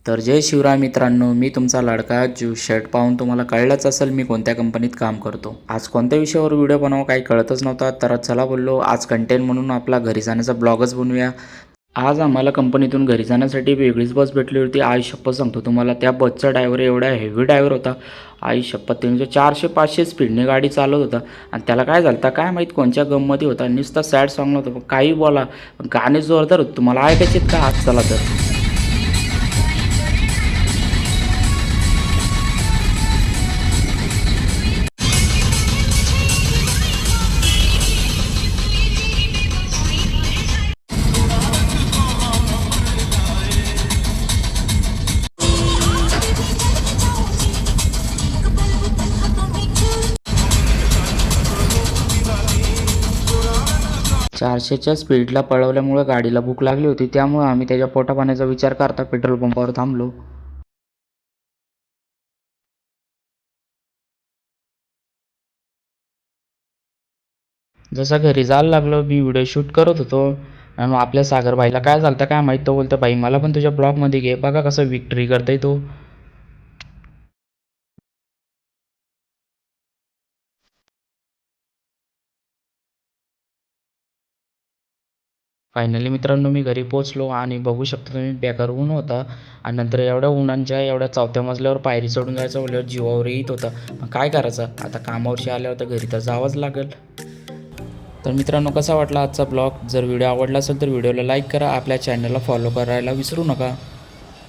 तर जय शिवराय मित्रांनो, मी तुमचा लाडका जो शर्ट पाहून तुम्हाला कळलंच असेल मी कोणत्या कंपनीत काम करतो. आज कोणत्या विषयावर व्हिडिओ बनवावं काही कळतच नव्हता, तर चला बोललो आज कंटेंट म्हणून आपला घरी जाण्याचा ब्लॉगच बनवूया. आज आम्हाला कंपनीतून घरी जाण्यासाठी वेगळीच बस भेटली होती. आई शपथ सांगतो तुम्हाला, त्या बसचा ड्रायव्हर एवढा हेवी ड्रायव्हर होता. आई शपथ त्यांच्या 400-500 स्पीडने गाडी चालवत होता आणि त्याला काय झालं काय माहीत कोणत्या गममध्ये होता. नुसता सॅड सॉन्ग नव्हतं, पण काही बोला, गाणे जोरदार होते. तुम्हाला ऐकायचे आहेत का? आज चला तर. 400च्या स्पीडला पळवल्यामुळे गाडीला भूक लागली होती, त्यामुळे आम्ही त्याच्या पोटापाण्याचा विचार करता पेट्रोल पंपावर थांबलो. जसं घरी जायला लागलो, मी व्हिडिओ शूट करत होतो आणि आपल्या सागरभाईला काय झालं काय माहीत, तो बोलतो भाई मला पण तुझ्या ब्लॉगमध्ये घे, बघा कसं विक्ट्री करतोय तो. फायनली मित्रांनो मी घरी पोहोचलो आणि बघू शकता तुम्ही बेकार ऊन होता आणि नंतर एवढ्या उन्हांच्या एवढ्या चौथ्या मजल्यावर पायरी चढून जायचं बोलल्यावर जीवावर येत होता. मग काय करायचं आता, कामावरशी आल्यावर तर घरी तर जावंच लागेल. तर मित्रांनो कसा वाटला आजचा ब्लॉग? जर व्हिडिओ आवडला असेल तर व्हिडिओला लाईक करा, आपल्या चॅनलला फॉलो करायला विसरू नका.